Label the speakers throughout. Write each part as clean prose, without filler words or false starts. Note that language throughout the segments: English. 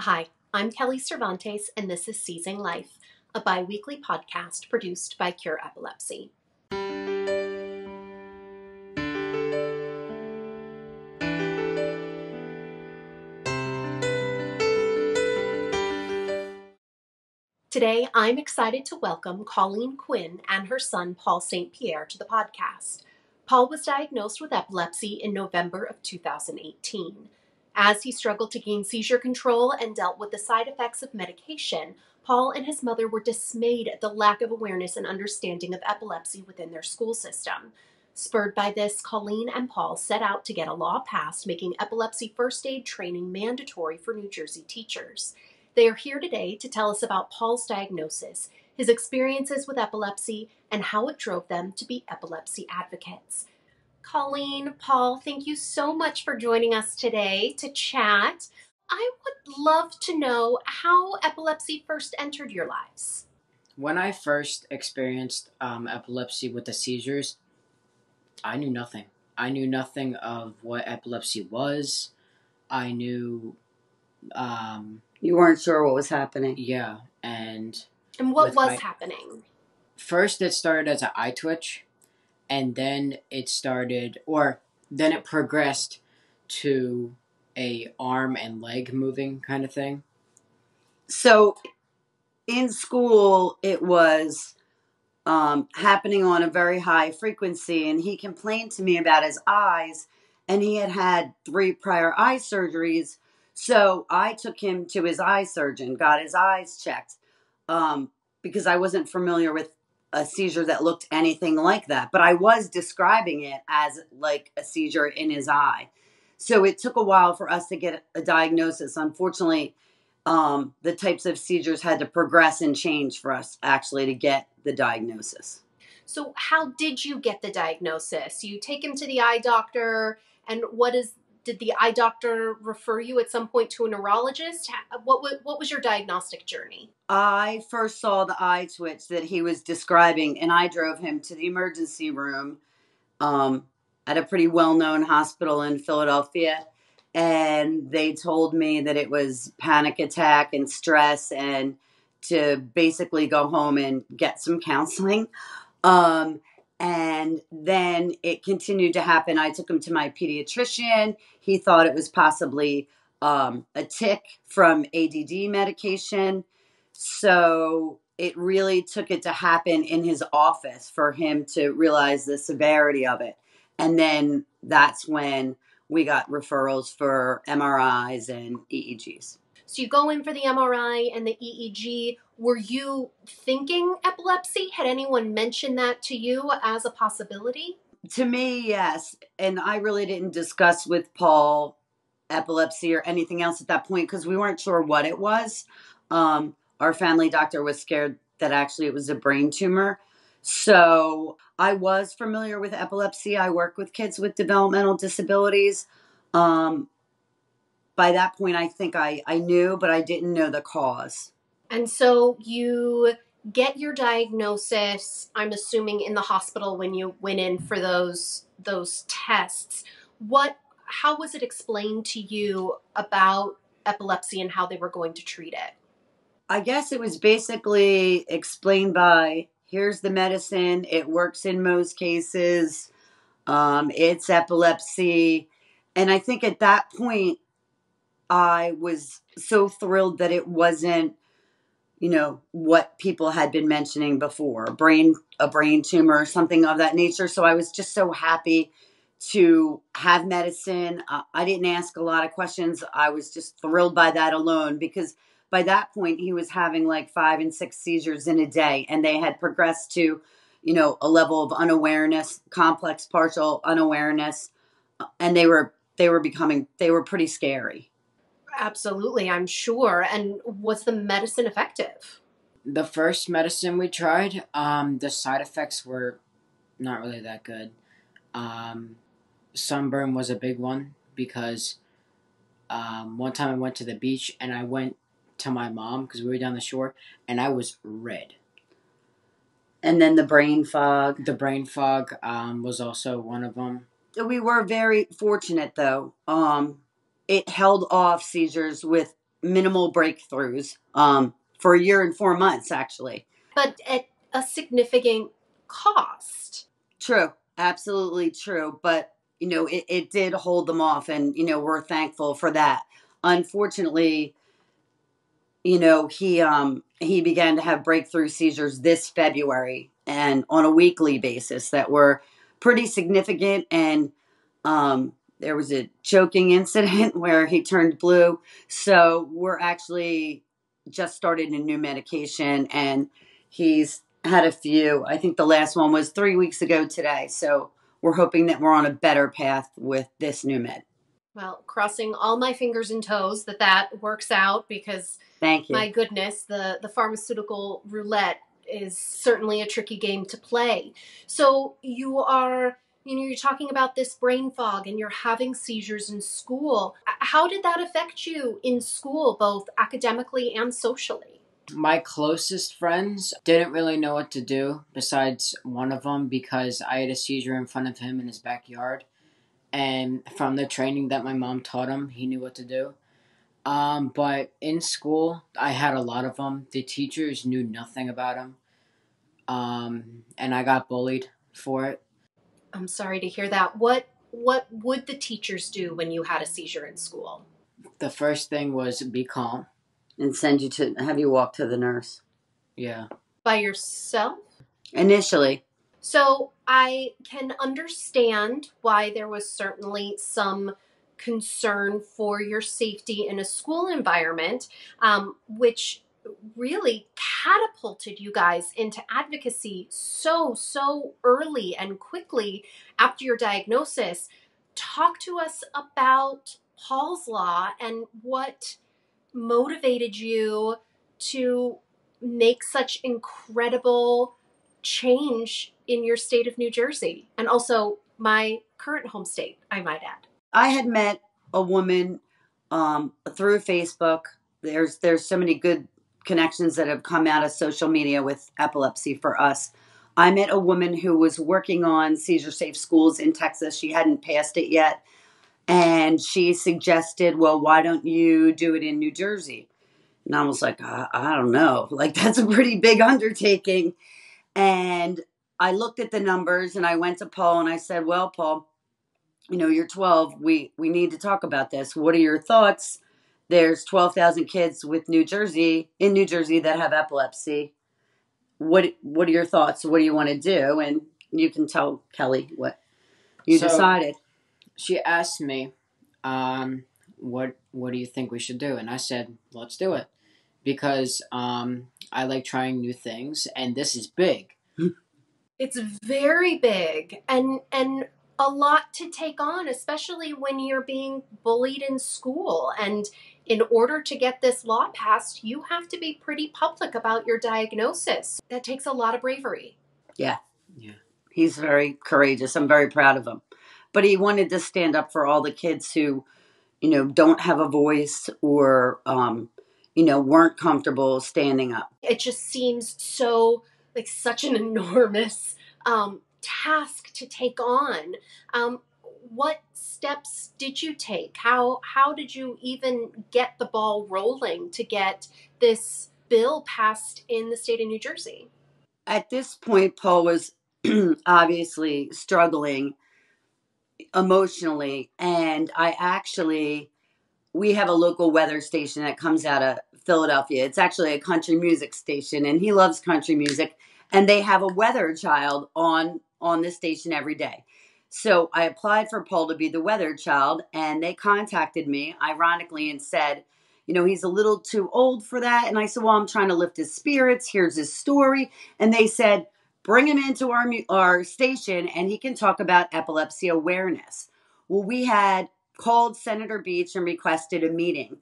Speaker 1: Hi, I'm Kelly Cervantes, and this is Seizing Life, a bi-weekly podcast produced by Cure Epilepsy. Today, I'm excited to welcome Colleen Quinn and her son, Paul St. Pierre, to the podcast. Paul was diagnosed with epilepsy in November of 2018. As he struggled to gain seizure control and dealt with the side effects of medication, Paul and his mother were dismayed at the lack of awareness and understanding of epilepsy within their school system. Spurred by this, Colleen and Paul set out to get a law passed making epilepsy first aid training mandatory for New Jersey teachers. They are here today to tell us about Paul's diagnosis, his experiences with epilepsy, and how it drove them to be epilepsy advocates. Colleen, Paul, thank you so much for joining us today to chat. I would love to know how epilepsy first entered your lives.
Speaker 2: When I first experienced epilepsy with the seizures, I knew nothing. I knew nothing of what epilepsy was. I knew,
Speaker 3: You weren't sure what was happening.
Speaker 2: yeah, and
Speaker 1: what was happening?
Speaker 2: First, it started as an eye twitch, and then then it progressed to a arm and leg moving kind of thing.
Speaker 3: So, in school, it was happening on a very high frequency, and he complained to me about his eyes, and he had had 3 prior eye surgeries. So I took him to his eye surgeon, got his eyes checked, because I wasn't familiar with a seizure that looked anything like that. But I was describing it as like a seizure in his eye. So it took a while for us to get a diagnosis. Unfortunately, the types of seizures had to progress and change for us actually to get the diagnosis.
Speaker 1: So how did you get the diagnosis? You take him to the eye doctor, and did the eye doctor refer you at some point to a neurologist? What was your diagnostic journey?
Speaker 3: I first saw the eye twitch that he was describing, and I drove him to the emergency room at a pretty well-known hospital in Philadelphia. And they told me that it was panic attack and stress and to basically go home and get some counseling. And then it continued to happen. I took him to my pediatrician. He thought it was possibly a tic from ADD medication. So it really took it to happen in his office for him to realize the severity of it. And then that's when we got referrals for MRIs and EEGs.
Speaker 1: So you go in for the MRI and the EEG. Were you thinking epilepsy? Had anyone mentioned that to you as a possibility?
Speaker 3: To me, yes. And I really didn't discuss with Paul epilepsy or anything else at that point because we weren't sure what it was. Our family doctor was scared that actually it was a brain tumor. So I was familiar with epilepsy. I work with kids with developmental disabilities. By that point, I think I knew, but I didn't know the cause.
Speaker 1: And so you get your diagnosis, I'm assuming in the hospital when you went in for those tests. How was it explained to you about epilepsy and how they were going to treat it?
Speaker 3: I guess it was basically explained by, here's the medicine, it works in most cases, it's epilepsy. And I think at that point, I was so thrilled that it wasn't, what people had been mentioning before, a brain tumor, something of that nature. So I was just so happy to have medicine. I didn't ask a lot of questions. I was just thrilled by that alone because by that point he was having like 5 and 6 seizures in a day, and they had progressed to, a level of unawareness, complex partial unawareness, and they were pretty scary.
Speaker 1: Absolutely, I'm sure. And was the medicine effective?
Speaker 2: The first medicine we tried, the side effects were not really that good. Sunburn was a big one because one time I went to the beach and I went to my mom because we were down the shore and I was red.
Speaker 3: And then the brain fog.
Speaker 2: The brain fog was also one of them.
Speaker 3: We were very fortunate, though. It held off seizures with minimal breakthroughs for a year and 4 months, actually.
Speaker 1: But at a significant cost.
Speaker 3: True. Absolutely true. But, it did hold them off, and, we're thankful for that. Unfortunately, he began to have breakthrough seizures this February and on a weekly basis that were pretty significant. And there was a choking incident where he turned blue. So we're actually just started a new medication, and he's had a few. I think the last one was 3 weeks ago today. So we're hoping that we're on a better path with this new med.
Speaker 1: Well, crossing all my fingers and toes that works out, because
Speaker 3: Thank you.
Speaker 1: My goodness, the pharmaceutical roulette is certainly a tricky game to play. So you're talking about this brain fog and you're having seizures in school. How did that affect you in school, both academically and socially?
Speaker 2: My closest friends didn't really know what to do, besides one of them, because I had a seizure in front of him in his backyard. And from the training that my mom taught him, he knew what to do. But in school, I had a lot of them. The teachers knew nothing about him. And I got bullied for it.
Speaker 1: I'm sorry to hear that. What would the teachers do when you had a seizure in school?
Speaker 2: The first thing was be calm.
Speaker 3: And have you walk to the nurse.
Speaker 2: Yeah.
Speaker 1: By yourself?
Speaker 3: Initially.
Speaker 1: So I can understand why there was certainly some concern for your safety in a school environment, which really catapulted you guys into advocacy so early and quickly after your diagnosis. Talk to us about Paul's Law and what motivated you to make such incredible change in your state of New Jersey, and also my current home state, I might add.
Speaker 3: I had met a woman through Facebook. There's so many good connections that have come out of social media with epilepsy for us. I met a woman who was working on seizure safe schools in Texas. She hadn't passed it yet. And she suggested, well, why don't you do it in New Jersey? And I was like, I don't know. Like, that's a pretty big undertaking. And I looked at the numbers and I went to Paul and I said, well, Paul, you're 12. We need to talk about this. What are your thoughts? There's 12,000 kids in New Jersey that have epilepsy. What are your thoughts? What do you want to do? And you can tell Kelly what you decided.
Speaker 2: She asked me, what do you think we should do? And I said, let's do it. Because I like trying new things, and this is big.
Speaker 1: It's very big and a lot to take on, especially when you're being bullied in school. And in order to get this law passed, you have to be pretty public about your diagnosis. That takes a lot of bravery.
Speaker 3: Yeah. He's very courageous. I'm very proud of him. But he wanted to stand up for all the kids who, don't have a voice or, weren't comfortable standing up.
Speaker 1: It just seems so like such an enormous task to take on. What steps did you take? How did you even get the ball rolling to get this bill passed in the state of New Jersey?
Speaker 3: At this point, Paul was obviously struggling emotionally, and we have a local weather station that comes out of Philadelphia. It's actually a country music station, and he loves country music, and they have a weather child on the station every day. So I applied for Paul to be the weather child, and they contacted me, ironically, and said, he's a little too old for that. And I said, well, I'm trying to lift his spirits. Here's his story. And they said, bring him into our station, and he can talk about epilepsy awareness. Well, we had called Senator Beach and requested a meeting.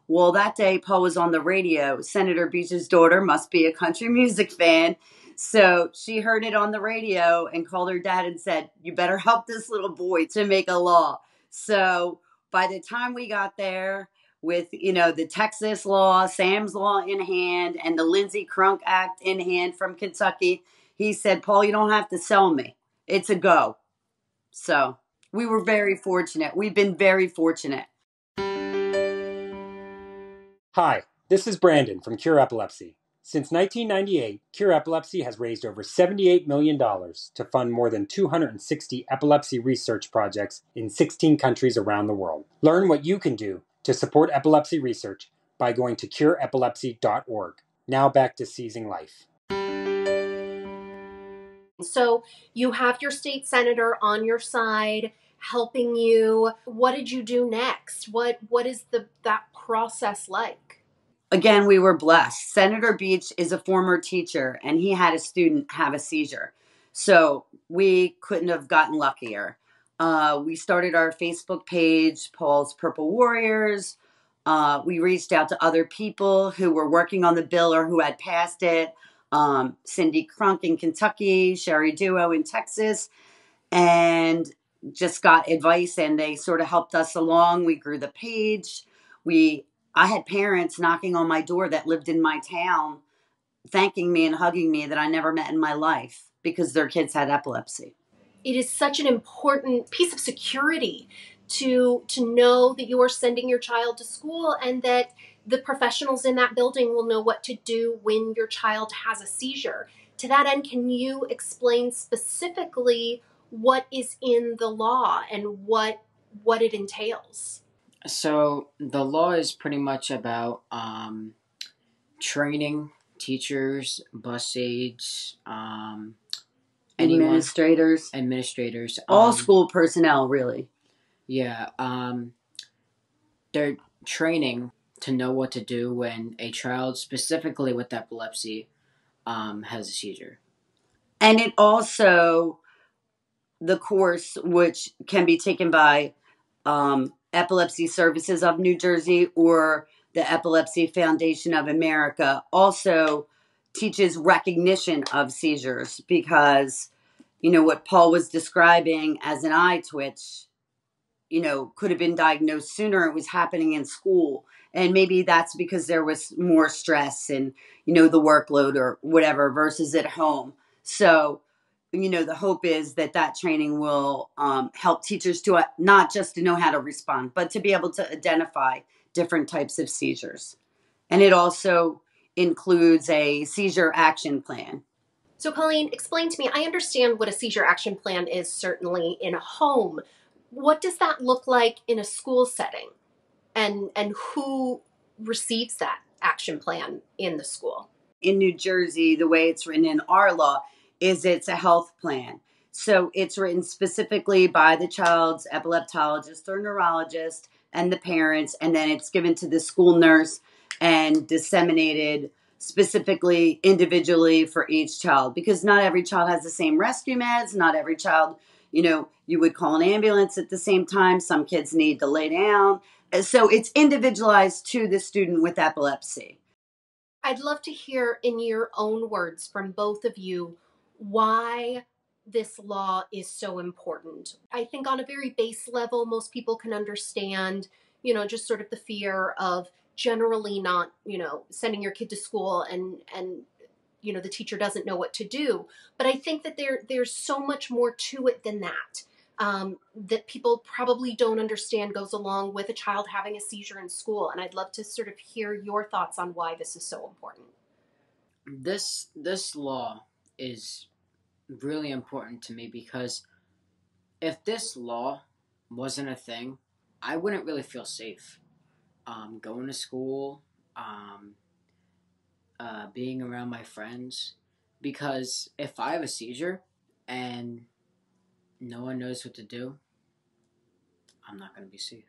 Speaker 3: Well, that day, Paul was on the radio. Senator Beach's daughter must be a country music fan. So she heard it on the radio and called her dad and said, you better help this little boy to make a law. So by the time we got there with, the Texas law, Sam's Law in hand, and the Lindsey Crunk Act in hand from Kentucky, he said, Paul, you don't have to sell me. It's a go. So we were very fortunate. We've been very fortunate.
Speaker 4: Hi, this is Brandon from Cure Epilepsy. Since 1998, Cure Epilepsy has raised over $78 million to fund more than 260 epilepsy research projects in 16 countries around the world. Learn what you can do to support epilepsy research by going to cureepilepsy.org. Now back to Seizing Life.
Speaker 1: So you have your state senator on your side helping you. What did you do next? What is that process like?
Speaker 3: Again, we were blessed. Senator Beach is a former teacher, and he had a student have a seizure. So we couldn't have gotten luckier. We started our Facebook page, Paul's Purple Warriors. We reached out to other people who were working on the bill or who had passed it. Cindy Crunk in Kentucky, Sherry Duo in Texas, and just got advice, and they sort of helped us along. We grew the page. I had parents knocking on my door that lived in my town, thanking me and hugging me that I never met in my life because their kids had epilepsy.
Speaker 1: It is such an important piece of security to know that you are sending your child to school and that the professionals in that building will know what to do when your child has a seizure. To that end, can you explain specifically what is in the law and what it entails?
Speaker 2: So the law is pretty much about training teachers, bus aides,
Speaker 3: Administrators, all school personnel, really.
Speaker 2: Yeah, they're training to know what to do when a child, specifically with epilepsy, has a seizure.
Speaker 3: And it also, the course, which can be taken by Epilepsy Services of New Jersey or the Epilepsy Foundation of America, also teaches recognition of seizures because, what Paul was describing as an eye twitch, could have been diagnosed sooner. It was happening in school. And maybe that's because there was more stress and, the workload or whatever versus at home. So, the hope is that training will help teachers to not just to know how to respond, but to be able to identify different types of seizures. And it also includes a seizure action plan.
Speaker 1: So, Colleen, explain to me, I understand what a seizure action plan is, certainly in a home. What does that look like in a school setting? And who receives that action plan in the school?
Speaker 3: In New Jersey, the way it's written in our law is it's a health plan. So it's written specifically by the child's epileptologist or neurologist and the parents, and then it's given to the school nurse and disseminated specifically individually for each child, because not every child has the same rescue meds. Not every child, you would call an ambulance at the same time. Some kids need to lay down. So it's individualized to the student with epilepsy.
Speaker 1: I'd love to hear in your own words from both of you why this law is so important. I think on a very base level, most people can understand, just sort of the fear of generally not, sending your kid to school and the teacher doesn't know what to do. But I think that there's so much more to it than that. That people probably don't understand goes along with a child having a seizure in school. And I'd love to sort of hear your thoughts on why this is so important.
Speaker 2: This law is really important to me because if this law wasn't a thing, I wouldn't really feel safe going to school, being around my friends, because if I have a seizure and no one knows what to do, I'm not going to be safe.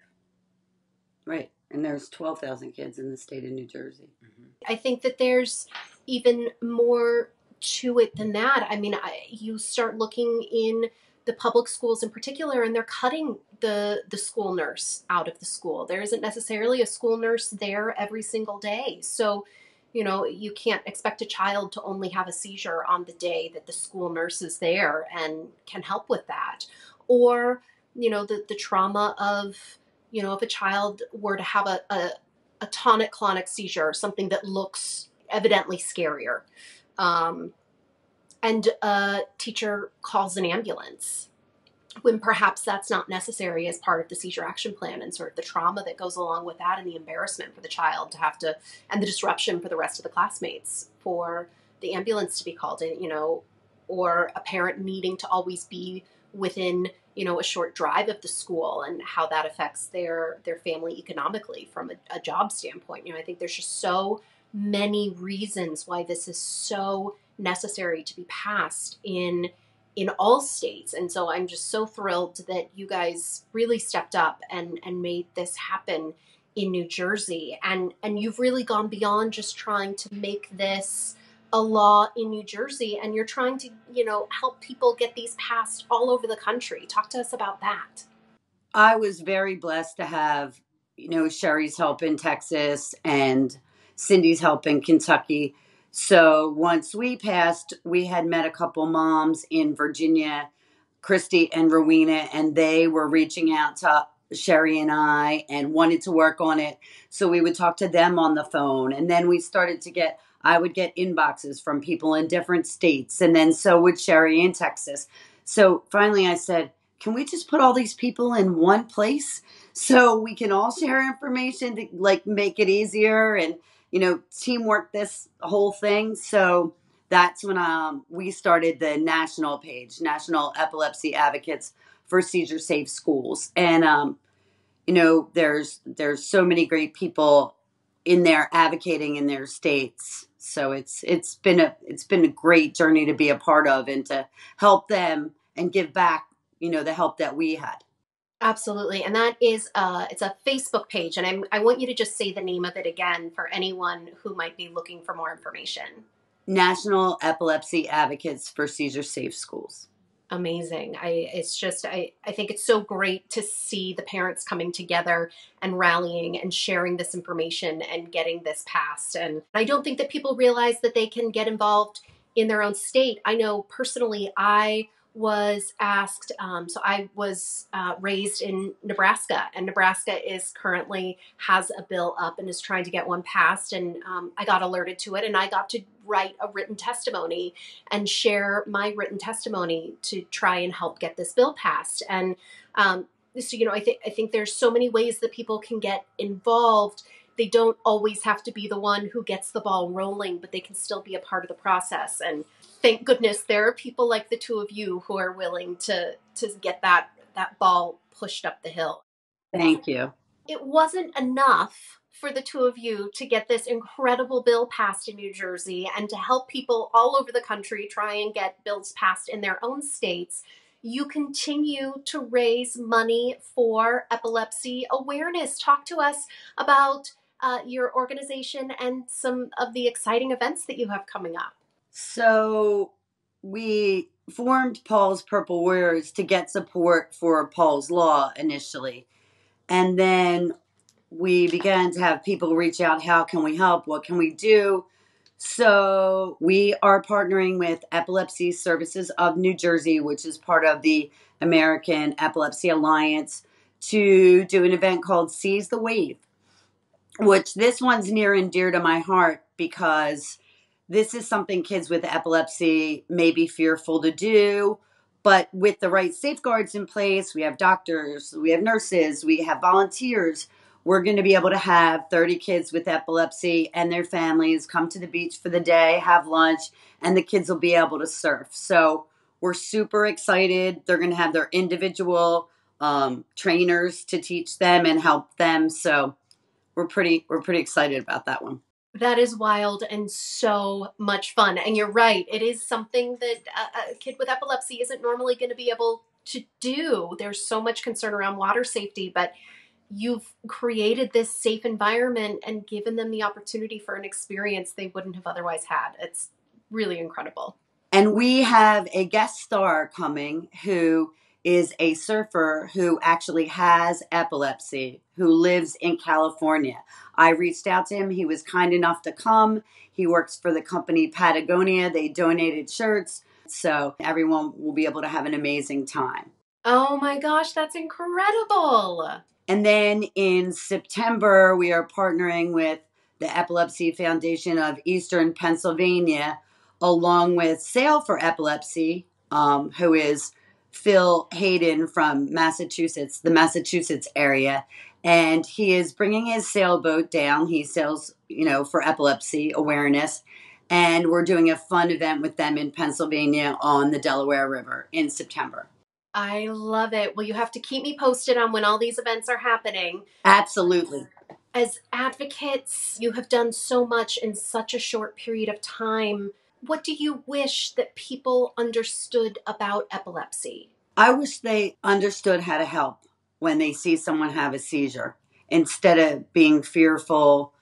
Speaker 3: Right. And there's 12,000 kids in the state of New Jersey.
Speaker 1: Mm-hmm. I think that there's even more to it than that. I mean, you start looking in the public schools in particular, and they're cutting the school nurse out of the school. There isn't necessarily a school nurse there every single day. So, you can't expect a child to only have a seizure on the day that the school nurse is there and can help with that. Or, the trauma of, if a child were to have a tonic-clonic seizure, something that looks evidently scarier, and a teacher calls an ambulance. when perhaps that's not necessary as part of the seizure action plan, and sort of the trauma that goes along with that, and the embarrassment for the child to have to, and the disruption for the rest of the classmates, for the ambulance to be called in, or a parent needing to always be within, a short drive of the school, and how that affects their family economically from a job standpoint. I think there's just so many reasons why this is so necessary to be passed in all states. And so I'm just so thrilled that you guys really stepped up and made this happen in New Jersey. And you've really gone beyond just trying to make this a law in New Jersey, and you're trying to, help people get these passed all over the country. Talk to us about that.
Speaker 3: I was very blessed to have, Sherry's help in Texas and Cindy's help in Kentucky. So once we passed, we had met a couple moms in Virginia, Christy and Rowena, and they were reaching out to Sherry and I and wanted to work on it. So we would talk to them on the phone. And then we started to I would get inboxes from people in different states. And then so would Sherry in Texas. So finally I said, can we just put all these people in one place so we can all share information to make it easier and, teamwork this whole thing. So that's when we started the national page, National Epilepsy Advocates for Seizure Safe Schools. And, there's so many great people in there advocating in their states. So it's been a great journey to be a part of and to help them and give back, the help that we had.
Speaker 1: Absolutely. And that is, it's a Facebook page. And I want you to just say the name of it again for anyone who might be looking for more information.
Speaker 3: National Epilepsy Advocates for Seizure Safe Schools.
Speaker 1: Amazing. I think it's so great to see the parents coming together and rallying and sharing this information and getting this passed. And I don't think that people realize that they can get involved in their own state. I know personally, I was asked, so I was raised in Nebraska, and Nebraska currently has a bill up and is trying to get one passed. And I got alerted to it, and I got to write a written testimony and share my written testimony to try and help get this bill passed. And so, I think there's so many ways that people can get involved. They don't always have to be the one who gets the ball rolling, but they can still be a part of the process. And thank goodness there are people like the two of you who are willing to get that ball pushed up the hill.
Speaker 3: Thank you.
Speaker 1: It wasn't enough for the two of you to get this incredible bill passed in New Jersey and to help people all over the country try and get bills passed in their own states. You continue to raise money for epilepsy awareness. Talk to us about your organization and some of the exciting events that you have coming up.
Speaker 3: So we formed Paul's Purple Warriors to get support for Paul's Law initially. And then we began to have people reach out. How can we help? What can we do? So we are partnering with Epilepsy Services of New Jersey, which is part of the American Epilepsy Alliance, to do an event called Seize the Wave, which this one's near and dear to my heart because this is something kids with epilepsy may be fearful to do, but with the right safeguards in place, we have doctors, we have nurses, we have volunteers. We're going to be able to have 30 kids with epilepsy and their families come to the beach for the day, have lunch, and the kids will be able to surf. So we're super excited. They're going to have their individual trainers to teach them and help them. So we're pretty excited about that one.
Speaker 1: That is wild and so much fun. And you're right. It is something that a kid with epilepsy isn't normally going to be able to do. There's so much concern around water safety, but you've created this safe environment and given them the opportunity for an experience they wouldn't have otherwise had. It's really incredible.
Speaker 3: And we have a guest star coming who is a surfer who actually has epilepsy, who lives in California. I reached out to him. He was kind enough to come. He works for the company Patagonia. They donated shirts. So everyone will be able to have an amazing time.
Speaker 1: Oh my gosh, that's incredible.
Speaker 3: And then in September, we are partnering with the Epilepsy Foundation of Eastern Pennsylvania, along with Sail for Epilepsy, who is Phil Hayden from Massachusetts, the Massachusetts area, and he is bringing his sailboat down. He sails, for epilepsy awareness, and we're doing a fun event with them in Pennsylvania on the Delaware River in September.
Speaker 1: I love it. Well, you have to keep me posted on when all these events are happening.
Speaker 3: Absolutely.
Speaker 1: As advocates, you have done so much in such a short period of time. What do you wish that people understood about epilepsy?
Speaker 3: I wish they understood how to help when they see someone have a seizure. Instead of being fearful,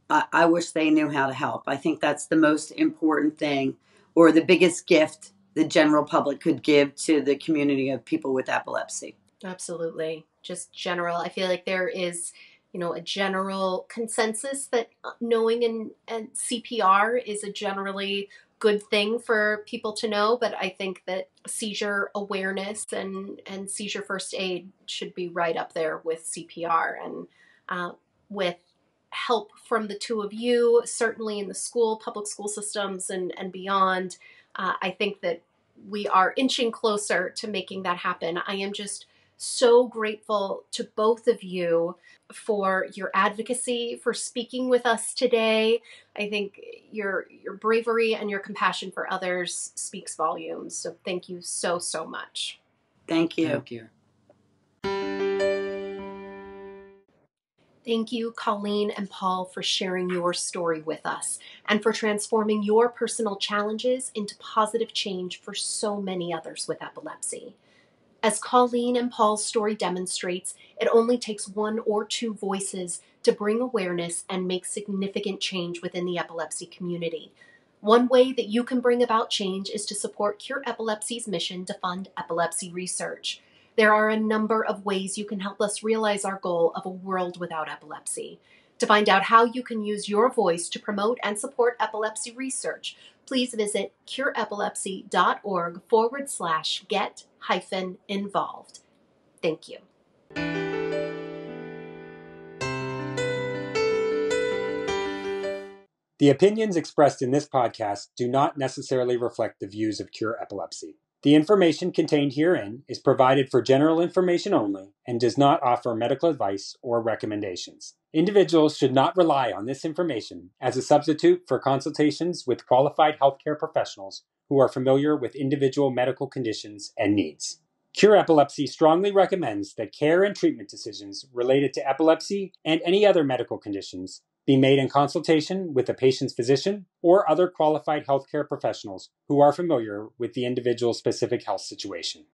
Speaker 3: I wish they knew how to help. I think that's the most important thing, or the biggest gift the general public could give to the community of people with epilepsy.
Speaker 1: Absolutely. Just general. I feel like there is, a general consensus that knowing and CPR is a generally good thing for people to know, but I think that seizure awareness and seizure first aid should be right up there with CPR. And with help from the two of you, certainly in the public school systems and beyond, I think that we are inching closer to making that happen. I am just so grateful to both of you for your advocacy, for speaking with us today. I think your bravery and your compassion for others speaks volumes. So thank you so, so much.
Speaker 3: Thank you.
Speaker 2: Thank you.
Speaker 1: Thank you, Colleen and Paul, for sharing your story with us and for transforming your personal challenges into positive change for so many others with epilepsy. As Colleen and Paul's story demonstrates, it only takes one or two voices to bring awareness and make significant change within the epilepsy community. One way that you can bring about change is to support Cure Epilepsy's mission to fund epilepsy research. There are a number of ways you can help us realize our goal of a world without epilepsy. To find out how you can use your voice to promote and support epilepsy research, please visit cureepilepsy.org/get-involved. Thank you.
Speaker 4: The opinions expressed in this podcast do not necessarily reflect the views of Cure Epilepsy. The information contained herein is provided for general information only and does not offer medical advice or recommendations. Individuals should not rely on this information as a substitute for consultations with qualified healthcare professionals who are familiar with individual medical conditions and needs. Cure Epilepsy strongly recommends that care and treatment decisions related to epilepsy and any other medical conditions be made in consultation with the patient's physician or other qualified healthcare professionals who are familiar with the individual's specific health situation.